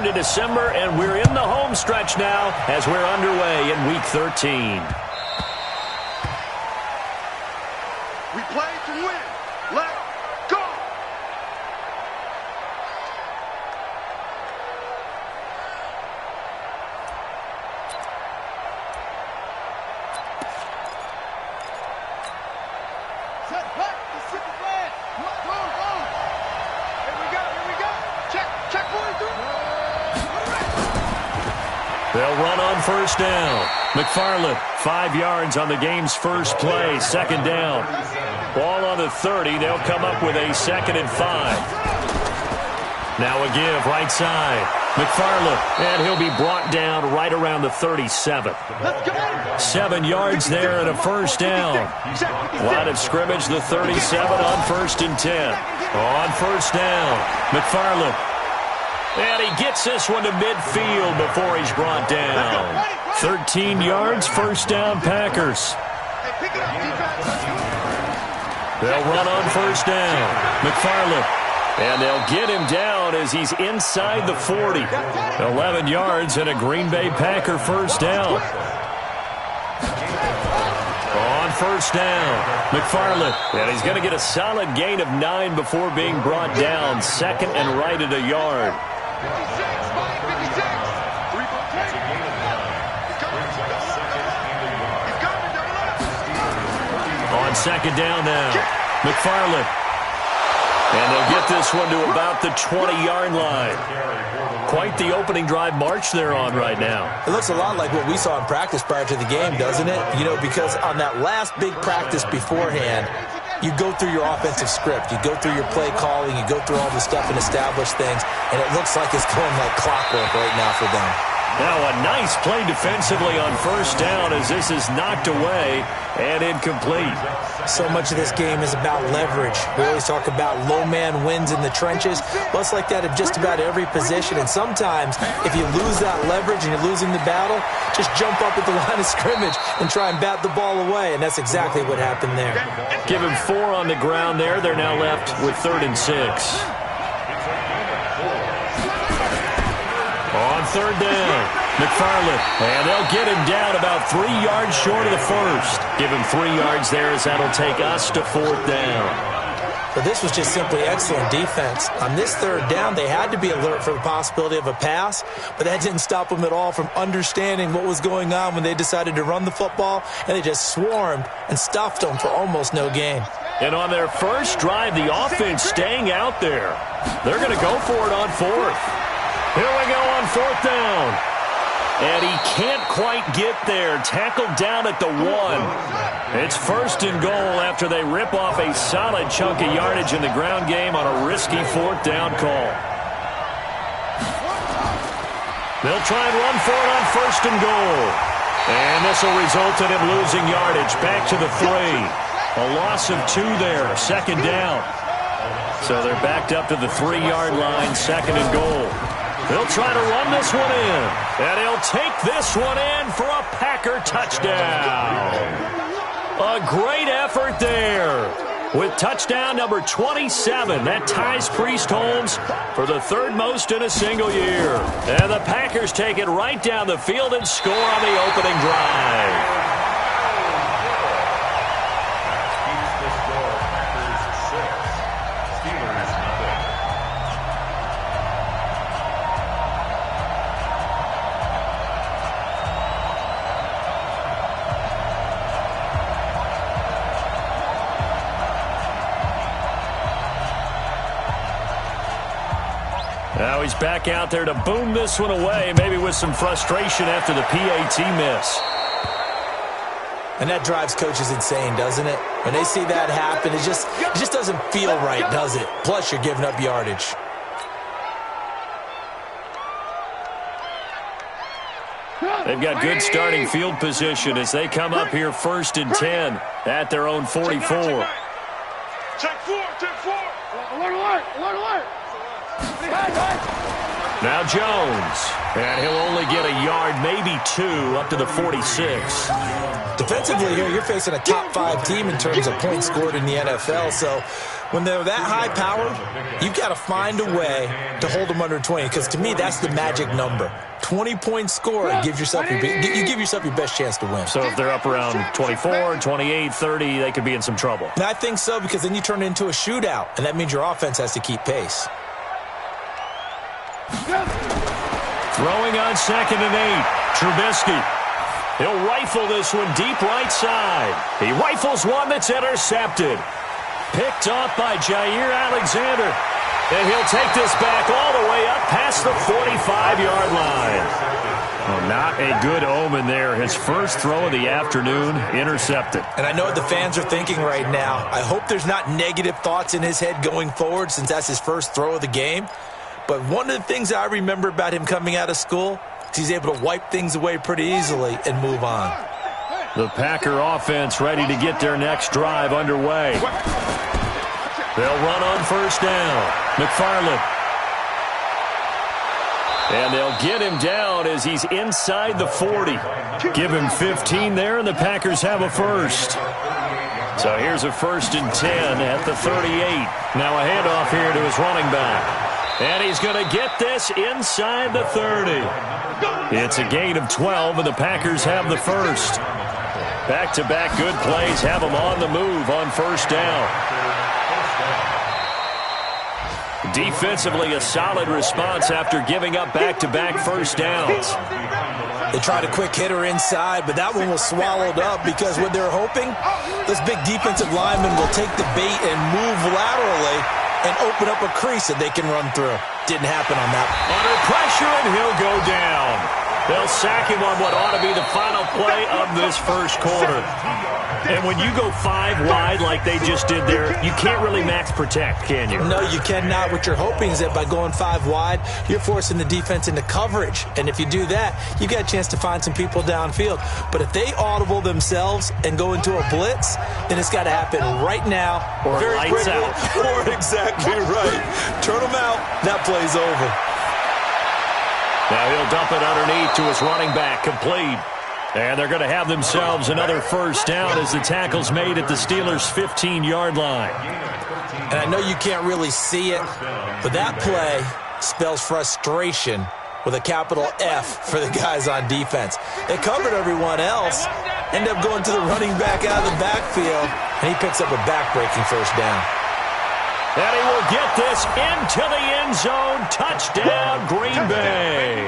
to December, and we're in the home stretch now as we're underway in Week 13. We play to win. Let's go! Set back to sit the flag. Go. Here we go. Check 42. They'll run on first down. McFarland, 5 yards on the game's first play, second down. Ball on the 30. They'll come up with a 2nd and 5. Now a give, right side. McFarland, and he'll be brought down right around the 37. 7 yards there and a first down. Line of scrimmage, the 37 on 1st and 10. On first down, McFarland. And he gets this one to midfield before he's brought down. 13 yards, first down, Packers. They'll run on first down. McFarland. And they'll get him down as he's inside the 40. 11 yards and a Green Bay Packer first down. On first down, McFarland. And he's going to get a solid gain of 9 before being brought down. 2nd and right at a yard. On 2nd down now, McFarland. And they'll get this one to about the 20-yard line. Quite the opening drive march they're on right now. It looks a lot like what we saw in practice prior to the game, doesn't it? You know, because on that last big practice beforehand, you go through your offensive script. You go through your play calling. You go through all the stuff and establish things. And it looks like it's going like clockwork right now for them. Now a nice play defensively on first down as this is knocked away and incomplete. So much of this game is about leverage. We always talk about low man wins in the trenches. Well, it's like that at just about every position. And sometimes if you lose that leverage and you're losing the battle, just jump up at the line of scrimmage and try and bat the ball away. And that's exactly what happened there. Give him 4 on the ground there. They're now left with 3rd and 6. On 3rd down, McFarland, and they'll get him down about 3 yards short of the first. Give him 3 yards there as that'll take us to 4th down. But this was just simply excellent defense. On this 3rd down, they had to be alert for the possibility of a pass, but that didn't stop them at all from understanding what was going on when they decided to run the football, and they just swarmed and stuffed them for almost no gain. And on their first drive, the offense staying out there. They're going to go for it on 4th. Here we go on 4th down. And he can't quite get there. Tackled down at the 1. It's 1st and goal after they rip off a solid chunk of yardage in the ground game on a risky 4th down call. They'll try and run for it on 1st and goal. And this will result in him losing yardage. Back to the 3. A loss of 2 there. 2nd down. So they're backed up to the 3-yard line. 2nd and goal. They'll try to run this one in. And he'll take this one in for a Packer touchdown. A great effort there. With touchdown number 27, that ties Priest Holmes for the 3rd most in a single year. And the Packers take it right down the field and score on the opening drive. Now he's back out there to boom this one away, maybe with some frustration after the PAT miss. And that drives coaches insane, doesn't it? When they see that happen, it just doesn't feel right, does it? Plus, you're giving up yardage. They've got good starting field position as they come up here 1st and 10 at their own 44. Check 4. Alert. Now Jones, and he'll only get a yard, maybe 2, up to the 46. Defensively here, you're facing a top 5 team in terms of points scored in the NFL, so when they're that high powered, you've got to find a way to hold them under 20, because to me, that's the magic number. 20-point score, you give yourself your best chance to win. So if they're up around 24, 28, 30, they could be in some trouble. And I think so, because then you turn it into a shootout, and that means your offense has to keep pace. Throwing on 2nd and 8, Trubisky. He'll rifle this one deep right side. He rifles one that's intercepted. Picked off by Jair Alexander. And he'll take this back all the way up past the 45-yard line. Well, not a good omen there. His first throw of the afternoon, intercepted. And I know what the fans are thinking right now. I hope there's not negative thoughts in his head going forward, since that's his first throw of the game. But one of the things I remember about him coming out of school is he's able to wipe things away pretty easily and move on. The Packer offense ready to get their next drive underway. They'll run on first down. McFarland. And they'll get him down as he's inside the 40. Give him 15 there, and the Packers have a first. So here's a 1st and 10 at the 38. Now a handoff here to his running back. And he's going to get this inside the 30. It's a gain of 12, and the Packers have the first. Back-to-back good plays have them on the move on first down. Defensively, a solid response after giving up back-to-back first downs. They tried a quick hitter inside, but that one was swallowed up because what they're hoping, this big defensive lineman will take the bait and move laterally and open up a crease that they can run through. Didn't happen on that. Under pressure, and he'll go down. They'll sack him on what ought to be the final play of this first quarter. And when you go 5 wide like they just did there, you can't really max protect, can you? No, you cannot. What you're hoping is that by going 5 wide, you're forcing the defense into coverage. And if you do that, you got a chance to find some people downfield. But if they audible themselves and go into a blitz, then it's got to happen right now. Or very lights quickly. out. Or exactly right. Turn them out. That play's over. Now he'll dump it underneath to his running back, complete. And they're going to have themselves another first down as the tackle's made at the Steelers' 15-yard line. And I know you can't really see it, but that play spells frustration with a capital F for the guys on defense. They covered everyone else, end up going to the running back out of the backfield, and he picks up a back-breaking first down. And he will get this into the end zone. Touchdown, Green Bay.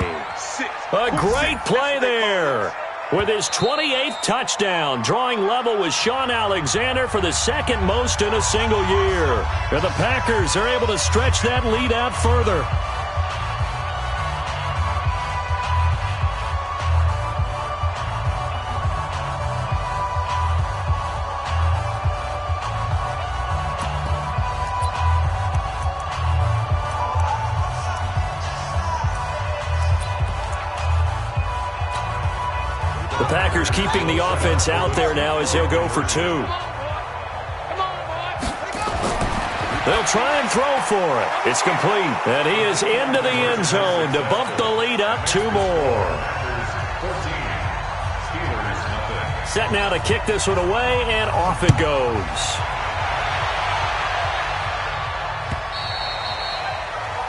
A great play there. With his 28th touchdown, drawing level with Shaun Alexander for the second most in a single year. And the Packers are able to stretch that lead out further. The Packers keeping the offense out there now as they'll go for 2. They'll try and throw for it. It's complete. And he is into the end zone to bump the lead up 2 more. Set now to kick this one away, and off it goes.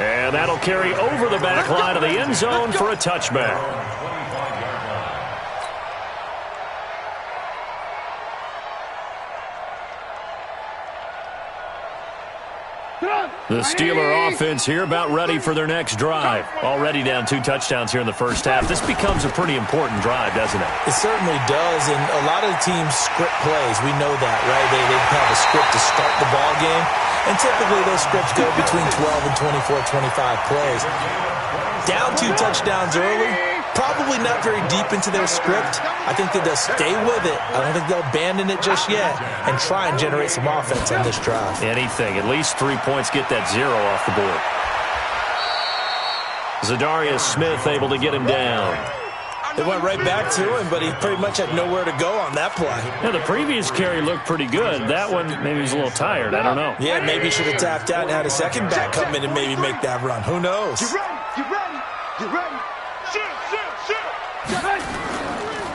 And that'll carry over the back line of the end zone for a touchback. The Steeler offense here about ready for their next drive. Already down 2 touchdowns here in the first half. This becomes a pretty important drive, doesn't it? It certainly does, and a lot of the teams script plays. We know that, right? They have a script to start the ball game, and typically those scripts go between 12 and 24, 25 plays. Down 2 touchdowns early, probably not very deep into their script. I think that they'll stay with it. I don't think they'll abandon it just yet and try and generate some offense on this drive. Anything. At least 3 points, get that 0 off the board. Zadarius Smith able to get him down. They went right back to him, but he pretty much had nowhere to go on that play. Yeah, the previous carry looked pretty good. That one, maybe he's a little tired. I don't know. Yeah, maybe he should have tapped out and had a second back come in and maybe make that run. Who knows? You ready? You ready? You ready? Shoot, shoot, shoot.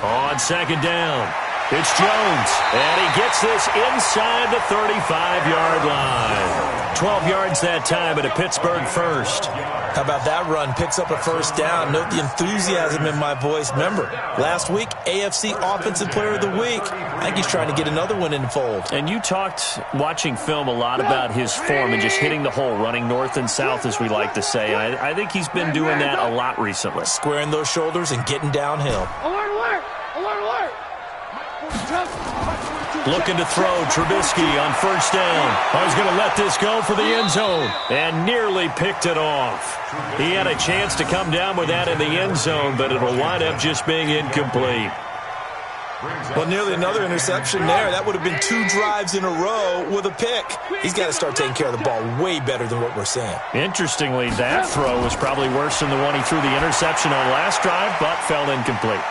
On second down, It's Jones, and he gets this inside the 35-yard line. 12 yards that time at a Pittsburgh first. How about that run? Picks up a first down. Note the enthusiasm in my voice. Remember, last week, AFC Offensive Player of the Week. I think he's trying to get another one in the fold. And you talked, watching film, a lot about his form and just hitting the hole, running north and south, as we like to say. And I think he's been doing that a lot recently. Squaring those shoulders and getting downhill. Alert, alert! Alert, alert! Looking to throw, Trubisky on first down. I was going to let this go for the end zone and nearly picked it off. He had a chance to come down with that in the end zone, but it'll wind up just being incomplete. Well, nearly another interception there. That would have been 2 drives in a row with a pick. He's got to start taking care of the ball way better than what we're seeing. Interestingly, that throw was probably worse than the one he threw the interception on last drive, but fell incomplete.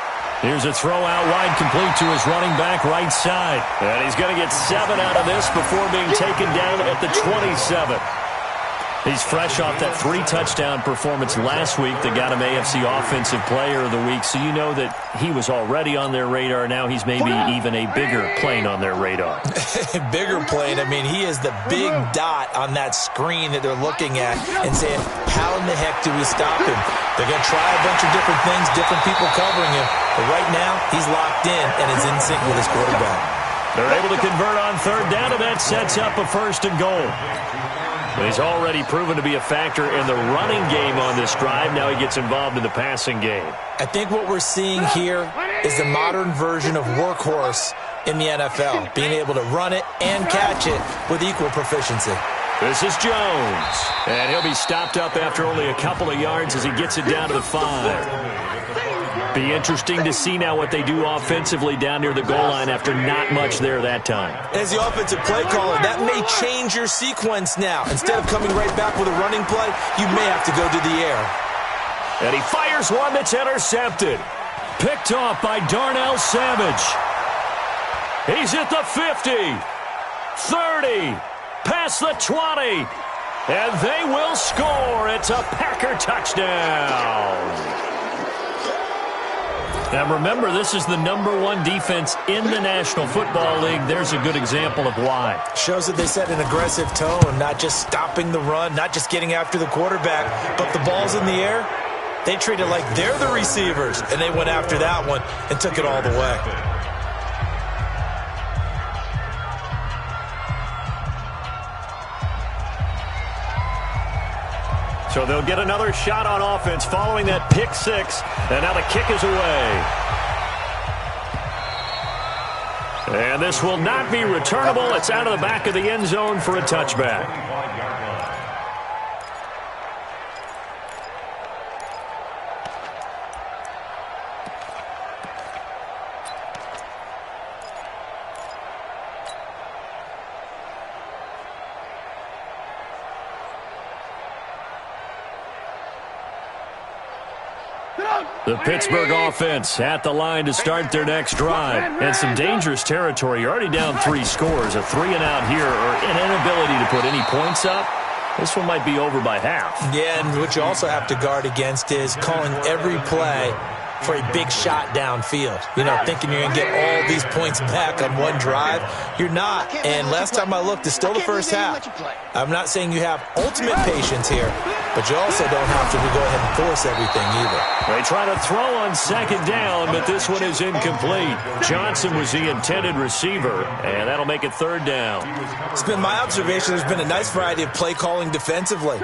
Here's a throw out wide, complete to his running back right side. And he's going to get 7 out of this before being taken down at the 27. He's fresh off that 3-touchdown performance last week that got him AFC Offensive Player of the Week. So you know that he was already on their radar. Now he's maybe even a bigger plane on their radar. Bigger plane. I mean, he is the big dot on that screen that they're looking at and saying, how in the heck do we stop him? They're going to try a bunch of different things, different people covering him. But right now, he's locked in and is in sync with his quarterback. They're able to convert on third down, and that sets up a 1st and goal. But he's already proven to be a factor in the running game on this drive. Now he gets involved in the passing game. I think what we're seeing here is the modern version of workhorse in the NFL, being able to run it and catch it with equal proficiency. This is Jones, and he'll be stopped up after only a couple of yards as he gets it down to the 5. Be interesting to see now what they do offensively down near the goal line after not much there that time. As the offensive play caller, that may change your sequence now. Instead of coming right back with a running play, you may have to go to the air. And he fires one that's intercepted. Picked off by Darnell Savage. He's at the 50, 30, past the 20, and they will score. It's a Packer touchdown. Now remember, this is the #1 defense in the National Football League. There's a good example of why. Shows that they set an aggressive tone, not just stopping the run, not just getting after the quarterback, but the ball's in the air. They treat it like they're the receivers, and they went after that one and took it all the way. So they'll get another shot on offense following that pick 6. And now the kick is away. And this will not be returnable. It's out of the back of the end zone for a touchback. The Pittsburgh offense at the line to start their next drive. And some dangerous territory. You're already down 3 scores. A 3-and-out here, or an inability to put any points up. This one might be over by half. Yeah, and what you also have to guard against is calling every play for a big shot downfield. You know, thinking you're going to get all these points back on one drive. You're not. And last time I looked, it's still the first half. I'm not saying you have ultimate patience here, but you also don't have to go ahead and force everything either. They try to throw on 2nd down, but this one is incomplete. Johnson was the intended receiver, and that'll make it 3rd down. It's been my observation there's been a nice variety of play calling defensively.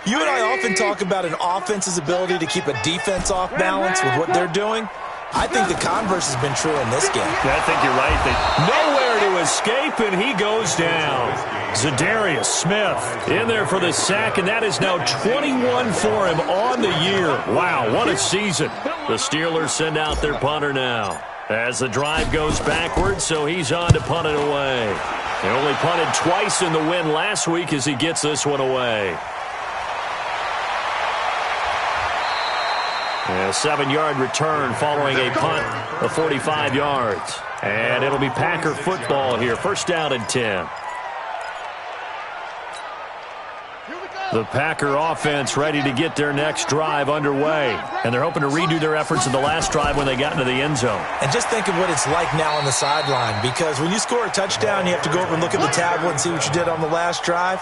You and I often talk about an offense's ability to keep a defense off balance with what they're doing. I think the converse has been true in this game. I think you're right. Nowhere to escape, and he goes down. Za'Darius Smith in there for the sack, and that is now 21 for him on the year. Wow, what a season. The Steelers send out their punter now as the drive goes backwards, so he's on to punt it away. They only punted twice in the win last week as he gets this one away. A 7-yard return following a punt of 45 yards. And it'll be Packer football here. 1st down and 10. The Packer offense ready to get their next drive underway. And they're hoping to redo their efforts in the last drive when they got into the end zone. And just think of what it's like now on the sideline, because when you score a touchdown, you have to go over and look at the tablet and see what you did on the last drive.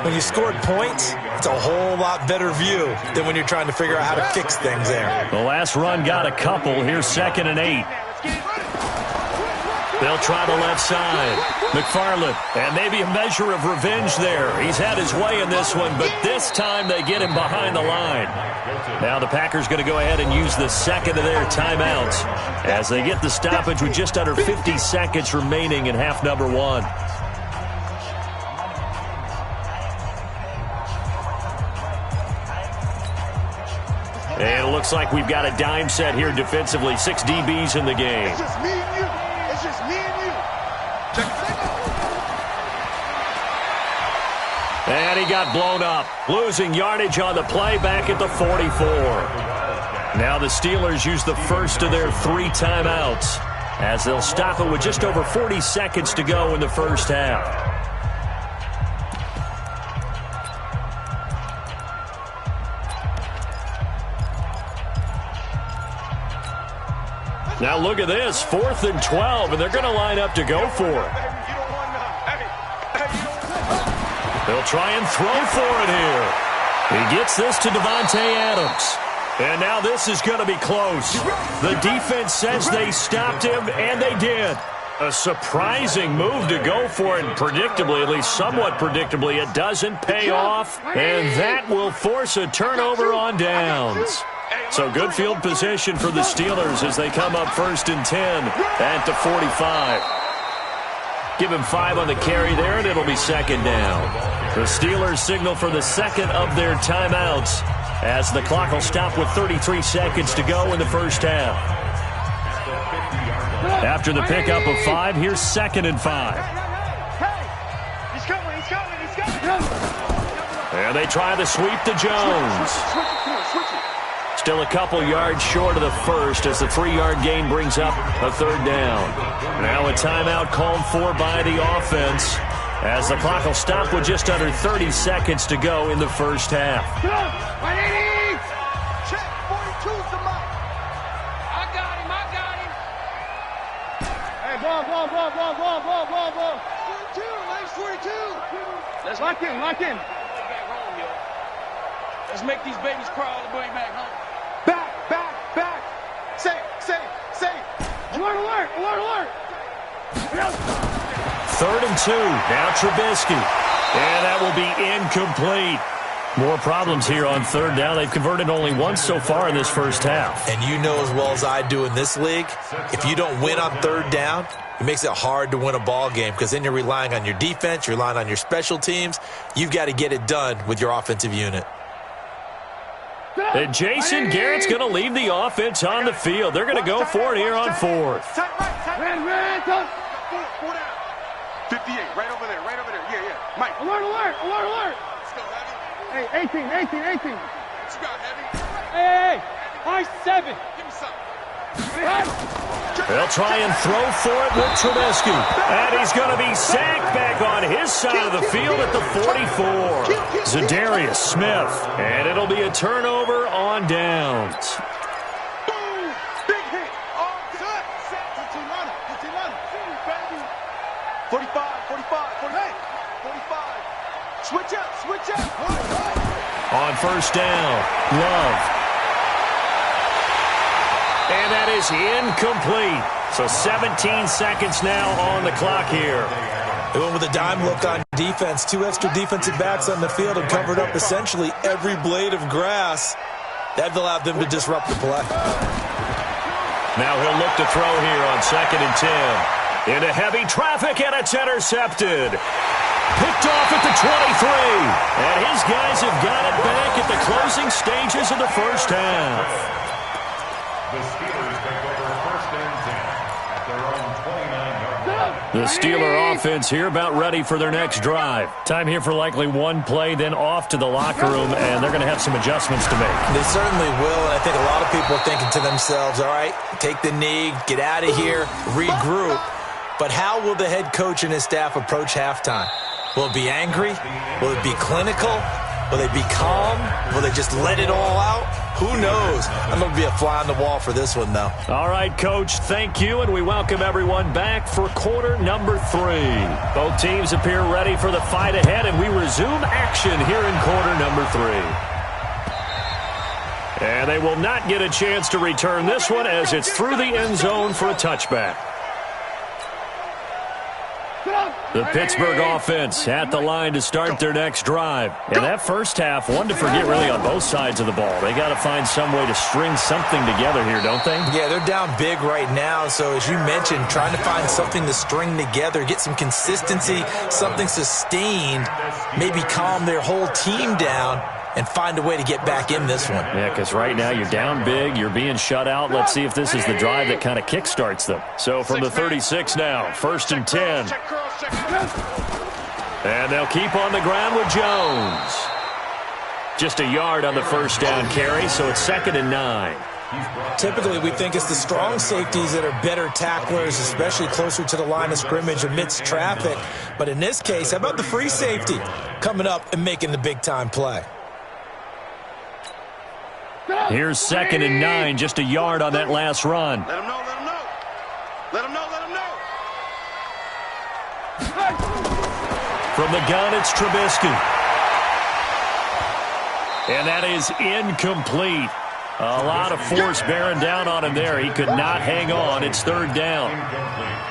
When you scored points, it's a whole lot better view than when you're trying to figure out how to fix things there. The last run got a couple. Here's 2nd and 8. They'll try the left side. McFarland, and maybe a measure of revenge there. He's had his way in this one, but this time they get him behind the line. Now the Packers going to go ahead and use the second of their timeouts as they get the stoppage with just under 50 seconds remaining in half number 1. And it looks like we've got a dime set here defensively. 6 DBs in the game. It's just me and you. It's just me and you. And he got blown up, losing yardage on the play back at the 44. Now the Steelers use the first of their 3 timeouts as they'll stop it with just over 40 seconds to go in the first half. Now look at this, 4th and 12, and they're going to line up to go for it. They'll try and throw for it here. He gets this to Davante Adams. And now this is going to be close. The defense says they stopped him, and they did. A surprising move to go for it, and predictably, at least somewhat predictably, it doesn't pay off. And that will force a turnover on downs. So good field position for the Steelers as they come up 1st and 10 at the 45. Give him 5 on the carry there, and it'll be 2nd down. The Steelers signal for the second of their timeouts as the clock will stop with 33 seconds to go in the first half. After the pickup of 5, here's 2nd and 5. He's coming. And they try the sweep to Jones. Still a couple yards short of the first as the 3-yard gain brings up a 3rd down. Now a timeout called for by the offense as the clock will stop with just under 30 seconds to go in the first half. Check, 42's the mark. I got him. Hey, ball. 42, nice 42. Let's Lock in. back home, yo. Let's make these babies crawl all the way back home. Back. Say. Alert. 3rd and 2. Now Trubisky. And that will be incomplete. More problems here on 3rd down. They've converted only once so far in this first half. And you know as well as I do in this league, if you don't win on 3rd down, it makes it hard to win a ball game because then you're relying on your defense, you're relying on your special teams. You've got to get it done with your offensive unit. And Jason Garrett's going to leave the offense on the field. They're going to go for it here on 4th. Ran, touch. 4 down. 58, right over there. Yeah. Mike. Alert. Let's go, Heavy. Hey, 18. What you got, Heavy? Hey. I-7. Give me something. They'll try and throw for it with Trubisky. And he's going to be sacked back on his side of the field at the 44. Zadarius Smith. And it'll be a turnover on downs. Boom. Big hit. All set. Titilana. 45. 45. Switch up. On 1st down, Love. And that is incomplete. So 17 seconds now on the clock here. They went with a dime look on defense. 2 extra defensive backs on the field and covered up essentially every blade of grass. That allowed them to disrupt the play. Now he'll look to throw here on 2nd and 10. Into heavy traffic, and it's intercepted. Picked off at the 23. And his guys have got it back at the closing stages of the first half. The Steelers take over 1st and 10 at their own 29-yard line. The Steeler offense here about ready for their next drive. Time here for likely one play, then off to the locker room, and they're going to have some adjustments to make. They certainly will, and I think a lot of people are thinking to themselves, all right, take the knee, get out of here, regroup. But how will the head coach and his staff approach halftime? Will it be angry? Will it be clinical? Will they be calm? Will they just let it all out? Who knows? I'm going to be a fly on the wall for this one, though. All right, Coach, thank you, and we welcome everyone back for quarter number 3. Both teams appear ready for the fight ahead, and we resume action here in quarter number 3. And they will not get a chance to return this one as it's through the end zone for a touchback. The Pittsburgh offense at the line to start their next drive. And that first half, one to forget really on both sides of the ball. They got to find some way to string something together here, don't they? Yeah, they're down big right now. So as you mentioned, trying to find something to string together, get some consistency, something sustained, maybe calm their whole team down and find a way to get back in this one. Yeah, because right now you're down big, you're being shut out. Let's see if this is the drive that kind of kickstarts them. So from the 36 now, 1st and 10. And they'll keep on the ground with Jones. Just a yard on the first down carry, so it's 2nd and 9. Typically, we think it's the strong safeties that are better tacklers, especially closer to the line of scrimmage amidst traffic. But in this case, how about the free safety coming up and making the big-time play? Here's 2nd and 9, just a yard on that last run. Let him know, let him know. Let him know, let him know. From the gun, it's Trubisky. And that is incomplete. A lot of force bearing down on him there. He could not hang on. It's 3rd down.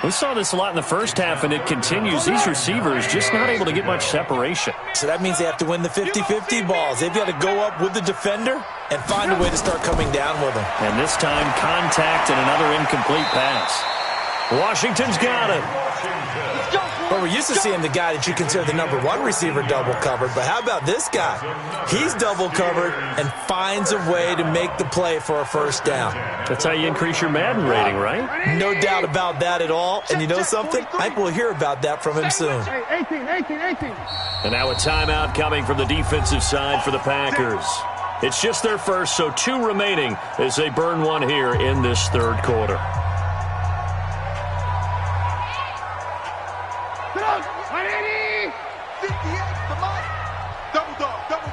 We saw this a lot in the first half, and it continues. These receivers just not able to get much separation. So that means they have to win the 50-50 balls. They've got to go up with the defender and find a way to start coming down with them. And this time, contact and another incomplete pass. Washington's got it. Well, we're used to seeing the guy that you consider the number 1 receiver double covered, but how about this guy? He's double covered and finds a way to make the play for a first down. That's how you increase your Madden rating, right? No doubt about that at all. And you know something? I think we'll hear about that from him soon. 18. And now a timeout coming from the defensive side for the Packers. It's just their first, so 2 remaining as they burn one here in this 3rd quarter. Double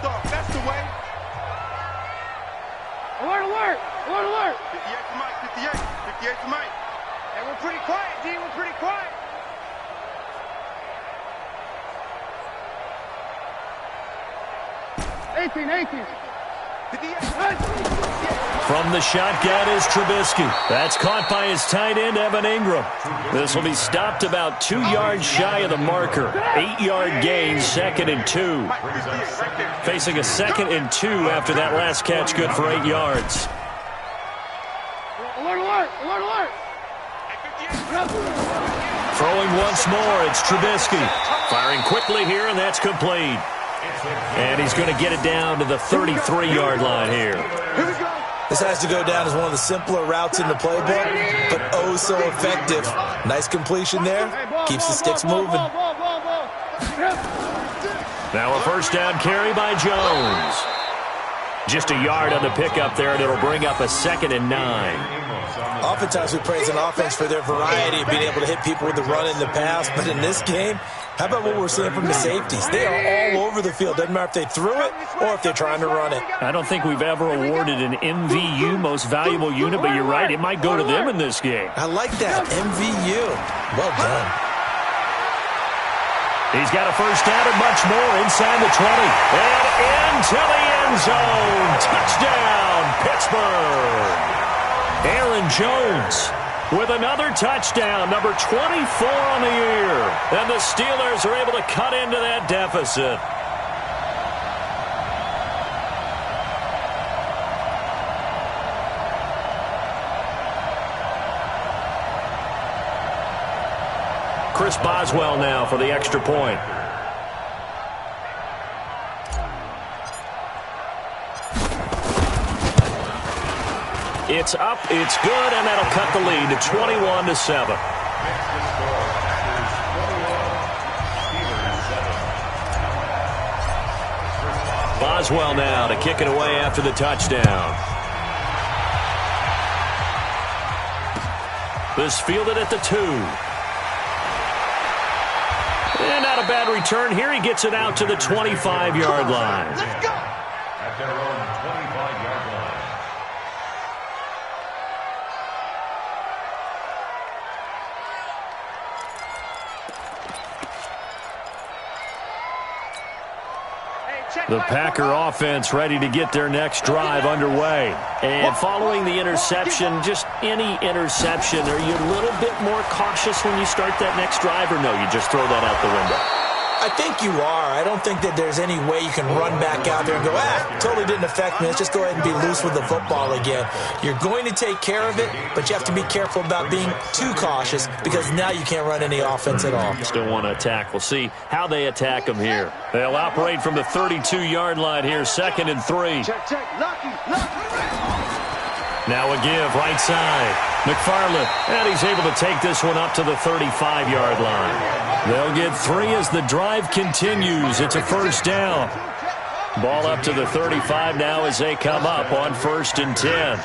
dog, that's the way. Alert. 58 to Mike, 58 to Mike. Hey, we're pretty quiet, D. We're pretty quiet. Eighteen. From the shotgun is Trubisky. That's caught by his tight end, Evan Ingram. This will be stopped about 2 yards shy of the marker. 8-yard gain, 2nd and 2. Facing a 2nd and 2 after that last catch, good for 8 yards. Alert. Throwing once more, it's Trubisky. Firing quickly here, and that's complete. And he's going to get it down to the 33-yard line here. This has to go down as one of the simpler routes in the playbook, but oh so effective. Nice completion there. Keeps the sticks moving. Now a first down carry by Jones. Just a yard on the pickup there, and it'll bring up a 2nd and 9. Oftentimes we praise an offense for their variety of being able to hit people with the run in the pass, but in this game, how about what we're seeing from the safeties? They are all over the field. Doesn't matter if they threw it or if they're trying to run it. I don't think we've ever awarded an MVU, most valuable unit, but you're right, it might go to them in this game. I like that, MVU. Well done. He's got a first down and much more inside the 20. And into the end zone. Touchdown, Pittsburgh. Aaron Jones with another touchdown, number 24 on the year. And the Steelers are able to cut into that deficit. Chris Boswell now for the extra point. It's up, it's good, and that'll cut the lead to 21-7. Boswell now to kick it away after the touchdown. This fielded at the 2. And not a bad return here. He gets it out to the 25-yard line. Let's go. At their own 25-yard line. The Packer offense ready to get their next drive underway. And following the interception, just any interception, are you a little bit more cautious when you start that next drive, or no, you just throw that out the window? I think you are. I don't think that there's any way you can run back out there and go, totally didn't affect me. Let's just go ahead and be loose with the football again. You're going to take care of it, but you have to be careful about being too cautious because now you can't run any offense at all. Still want to attack. We'll see how they attack them here. They'll operate from the 32-yard line here, 2nd and 3. Check, check. Lucky. Now a give, right side. McFarland, and he's able to take this one up to the 35-yard line. They'll get 3 as the drive continues. It's a first down. Ball up to the 35 now as they come up on 1st and 10.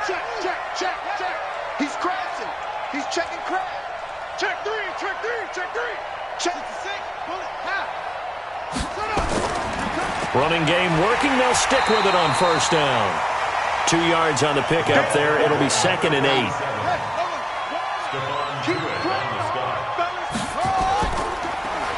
Check. He's crashing. He's checking crash. Check 3. Check the 6. Pull it. Half. Set up. Running game working. They'll stick with it on 1st down. 2 yards on the pickup there. It'll be 2nd and 8.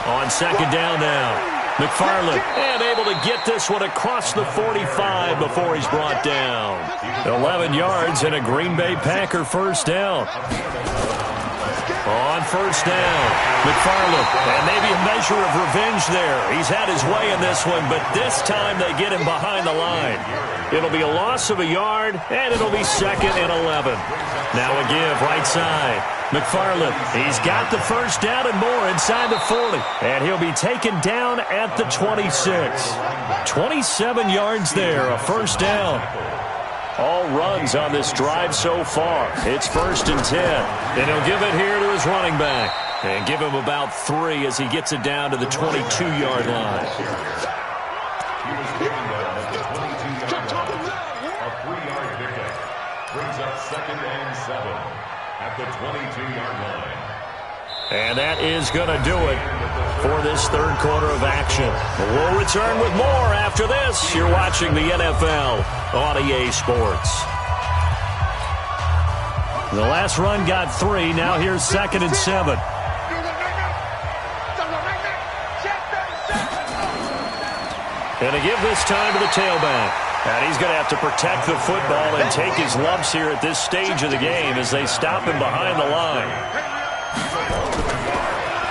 On 2nd down now. McFarland, and able to get this one across the 45 before he's brought down. 11 yards and a Green Bay Packer first down. On 1st down, McFarland, and maybe a measure of revenge there. He's had his way in this one, but this time they get him behind the line. It'll be a loss of a yard, and it'll be 2nd and 11. Now a give, right side. McFarland, he's got the first down and more inside the 40, and he'll be taken down at the 26. 27 yards there, a first down. All runs on this drive so far. It's 1st and 10. And he'll give it here to his running back. And give him about 3 as he gets it down to the 22-yard line. He was taken down at the 22-yard line. A 3-yard pickup brings up 2nd and 7 at the 22-yard line. And that is going to do it for this 3rd quarter of action. We'll return with more after this. You're watching the NFL on EA Sports. The last run got 3. Now here's 2nd and 7. And a give this time to the tailback. And he's going to have to protect the football and take his lumps here at this stage of the game as they stop him behind the line.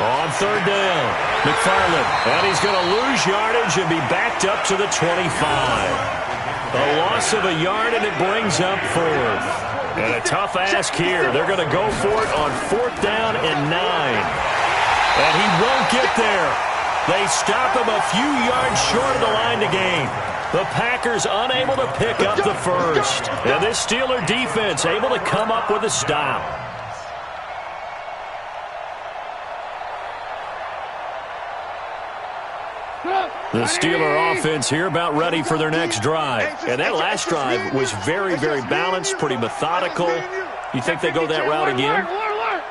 On 3rd down, McFarland, and he's going to lose yardage and be backed up to the 25. A loss of a yard, and it brings up 4th. And a tough ask here. They're going to go for it on 4th down and 9. And he won't get there. They stop him a few yards short of the line to gain. The Packers unable to pick up the first. And this Steeler defense able to come up with a stop. The Steeler offense here about ready for their next drive. And that last drive was very, very balanced, pretty methodical. You think they go that route again?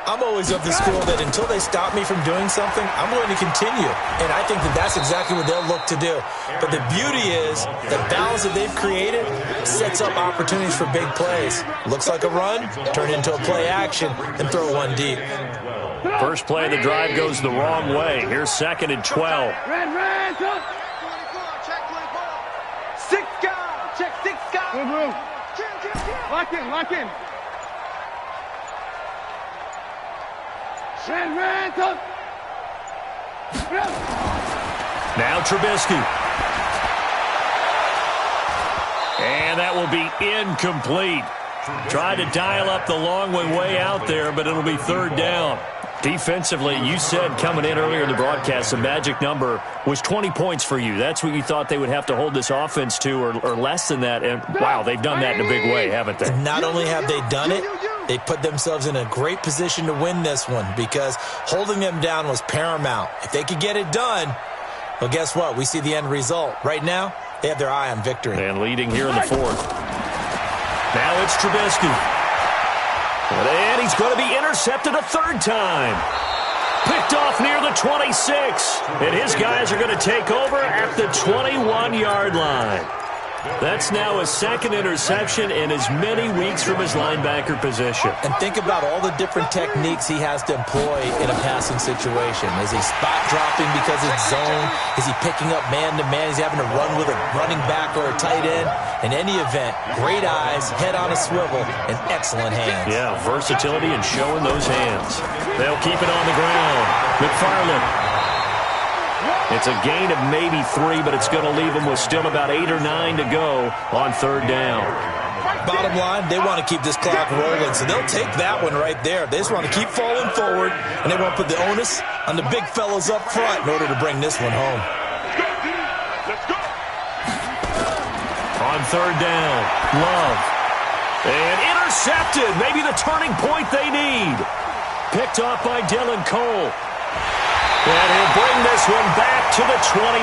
I'm always of the school that until they stop me from doing something, I'm going to continue. And I think that that's exactly what they'll look to do. But the beauty is the balance that they've created sets up opportunities for big plays. Looks like a run, turn into a play action, and throw one deep. First play of the drive goes the wrong way. Here's 2nd and 12. Red, check 24. 6 guys. Check 6 guys. Lock in. Now Trubisky. And that will be incomplete. Tried to dial up the long way out there, but it'll be 3rd down. Defensively, you said coming in earlier in the broadcast, the magic number was 20 points for you. That's what you thought they would have to hold this offense to, or less than that. And, wow, they've done that in a big way, haven't they? Not only have they done it, they put themselves in a great position to win this one because holding them down was paramount. If they could get it done, well, guess what? We see the end result. Right now, they have their eye on victory. And leading here in the 4th. Now it's Trubisky. And he's going to be intercepted a 3rd time. Picked off near the 26. And his guys are going to take over at the 21-yard line. That's now his second interception in as many weeks from his linebacker position. And think about all the different techniques he has to employ in a passing situation. Is he spot dropping because it's zone? Is he picking up man-to-man? Is he having to run with a running back or a tight end? In any event, great eyes, head on a swivel, and excellent hands. Yeah, versatility and showing those hands. They'll keep it on the ground. McFarland. It's a gain of maybe 3, but it's going to leave them with still about 8 or 9 to go on third down. Bottom line, they want to keep this clock rolling, so they'll take that one right there. They just want to keep falling forward, and they want to put the onus on the big fellas up front in order to bring this one home. On third down, Love. And intercepted. Maybe the turning point they need. Picked off by Dylan Cole. And he'll bring this one back to the 29.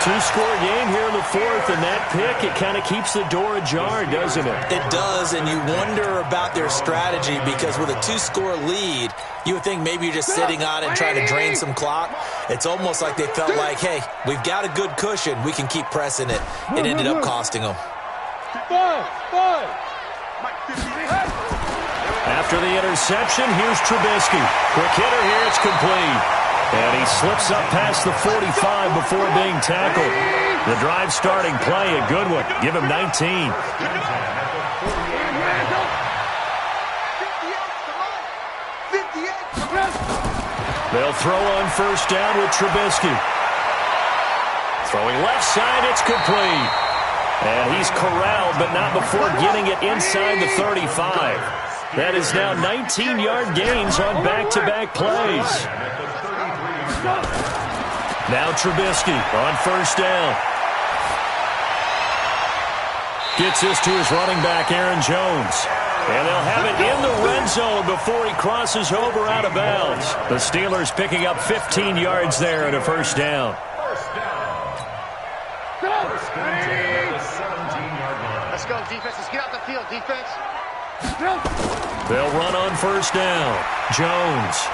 Two-score game here in the fourth, and that pick, it kind of keeps the door ajar, doesn't it? It does, and you wonder about their strategy because with a two-score lead, you would think maybe you're just sitting on it and trying to drain some clock. It's almost like they felt like, hey, we've got a good cushion. We can keep pressing it. It ended up costing them. After the interception, here's Trubisky. Quick hitter here, it's complete. And he slips up past the 45 before being tackled. The drive starting play, a good one. Give him 19. They'll throw on first down with Trubisky. Throwing left side, it's complete. And he's corralled, but not before getting it inside the 35. That is now 19-yard gains on back-to-back plays. Now Trubisky on first down. Gets this to his running back, Aaron Jones. And they'll have it in the red zone before he crosses over out of bounds. The Steelers picking up 15 yards there at a first down. Let's go, defense. Let's get out the field, defense. They'll run on first down. Jones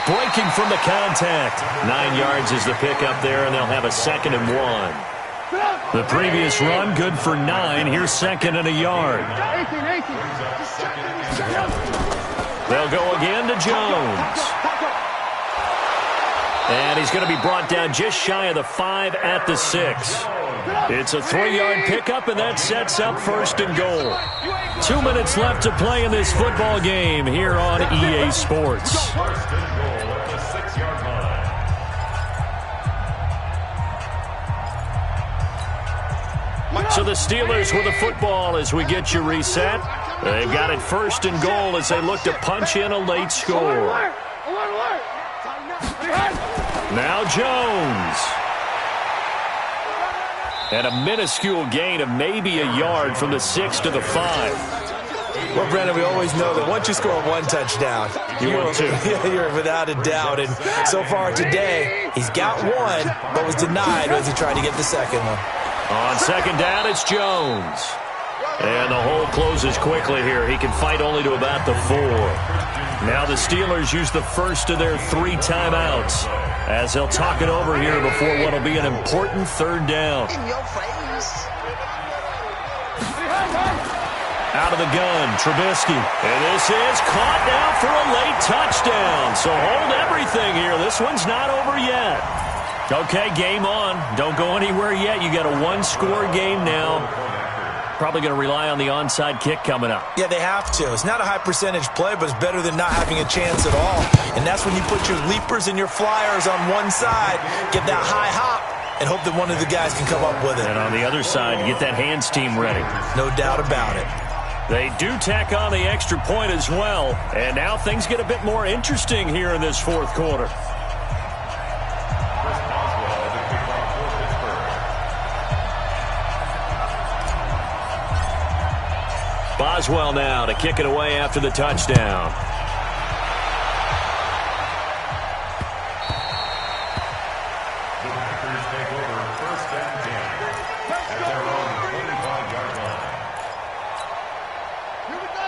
breaking from the contact. 9 yards is the pickup there, and they'll have a 2nd and 1. The previous run, good for 9. Here's 2nd and a yard. They'll go again to Jones. And he's going to be brought down just shy of the 5 at the 6. It's a 3-yard pickup, and that sets up 1st and goal. 2 minutes left to play in this football game here on EA Sports. First and goal at the 6-yard line. So the Steelers with the football as we get you reset. They've got it 1st and goal as they look to punch in a late score. Now Jones. And a minuscule gain of maybe a yard from the 6 to the 5. Well, Brendan, we always know that once you score one touchdown, you're without a doubt. And so far today, he's got one, but was denied as he tried to get the second one. On second down, it's Jones. And the hole closes quickly here. He can fight only to about the 4. Now the Steelers use the first of their 3 timeouts as they'll talk it over here before what will be an important third down. Out of the gun, Trubisky. And this is caught now for a late touchdown. So hold everything here. This one's not over yet. Okay, game on. Don't go anywhere yet. You got a 1-score game now. Probably going to rely on the onside kick coming up. Yeah, they have to. It's not a high percentage play, but it's better than not having a chance at all. And that's when you put your leapers and your flyers on one side, get that high hop, and hope that one of the guys can come up with it. And on the other side, get that hands team ready. No doubt about it. They do tack on the extra point as well. And now things get a bit more interesting here in this fourth quarter. Boswell now to kick it away after the touchdown. The Packers take over 1st and 10 at their own 25-yard line.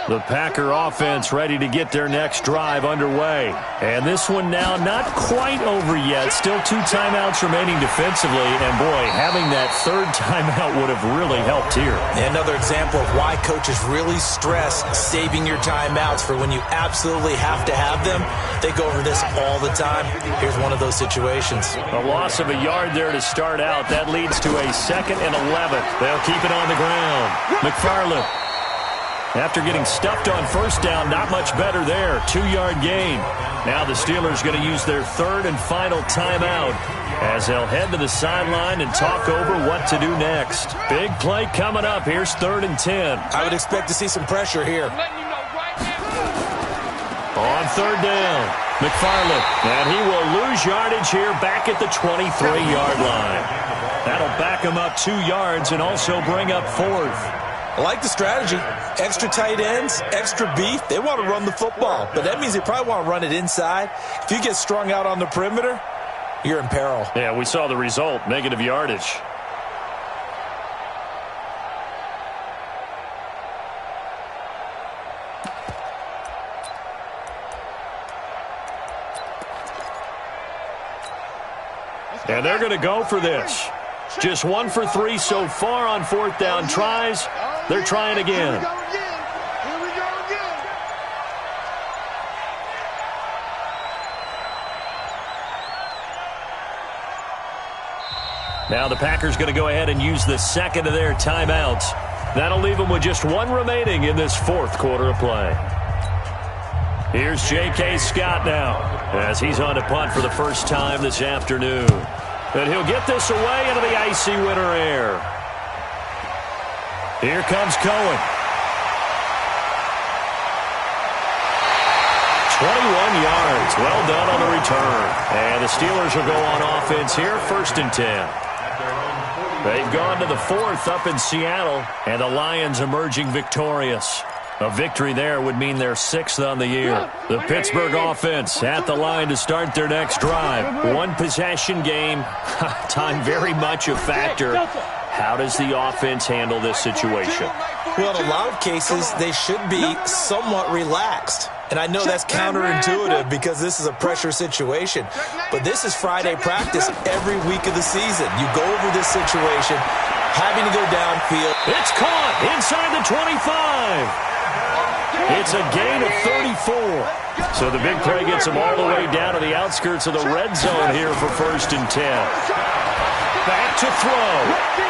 The Packer offense ready to get their next drive underway. And this one now not quite over yet. Still 2 timeouts remaining defensively. And, boy, having that third timeout would have really helped here. Another example of why coaches really stress saving your timeouts for when you absolutely have to have them. They go over this all the time. Here's one of those situations. A loss of a yard there to start out. That leads to a 2nd and 11. They'll keep it on the ground. McFarland. After getting stuffed on first down, not much better there. 2-yard gain. Now the Steelers going to use their 3rd and final timeout as they'll head to the sideline and talk over what to do next. Big play coming up. Here's 3rd and 10. I would expect to see some pressure here. On 3rd down, McFarland. And he will lose yardage here back at the 23-yard line. That'll back him up 2 yards and also bring up 4th. I like the strategy. Extra tight ends, extra beef. They want to run the football, but that means they probably want to run it inside. If you get strung out on the perimeter, you're in peril. Yeah, we saw the result, negative yardage. And they're going to go for this. Just 1 for 3 so far on 4th down tries. They're trying again. Here we go again. Now the Packers going to go ahead and use the 2nd of their timeouts. That'll leave them with just 1 remaining in this 4th quarter of play. Here's J.K. Scott now as he's on to punt for the first time this afternoon. And he'll get this away into the icy winter air. Here comes Cohen. 21 yards. Well done on the return. And the Steelers will go on offense here, 1st and 10. They've gone to the 4th up in Seattle, and the Lions emerging victorious. A victory there would mean they're 6th on the year. The Pittsburgh offense at the line to start their next drive. 1 possession game. Time very much a factor. How does the offense handle this situation? Well, in a lot of cases, they should be somewhat relaxed. And I know that's counterintuitive because this is a pressure situation. But this is Friday practice every week of the season. You go over this situation, having to go downfield. It's caught inside the 25. It's a gain of 34. So the big play gets them all the way down to the outskirts of the red zone here for 1st and 10. Back to throw.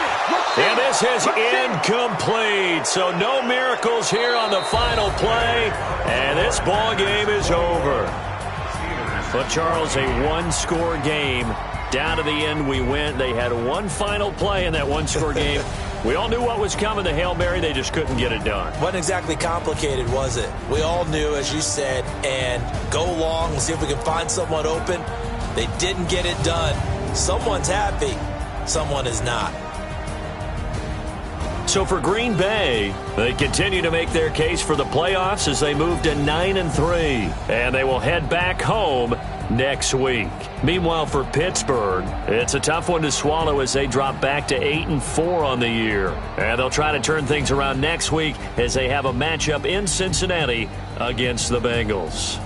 And this is incomplete. So no miracles here on the final play. And this ball game is over. But Charles, a 1-score game. Down to the end we went. They had 1 final play in that 1-score game. We all knew what was coming, the Hail Mary. They just couldn't get it done. Wasn't exactly complicated, was it? We all knew, as you said, and go long and see if we can find someone open. They didn't get it done. Someone's happy. Someone is not. So for Green Bay, they continue to make their case for the playoffs as they move to 9-3. And they will head back home next week. Meanwhile, for Pittsburgh, it's a tough one to swallow as they drop back to 8-4 on the year. And they'll try to turn things around next week as they have a matchup in Cincinnati against the Bengals.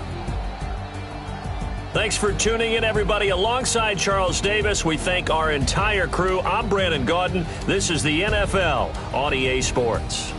Thanks for tuning in, everybody. Alongside Charles Davis, we thank our entire crew. I'm Brandon Gaudin. This is the NFL on EA Sports.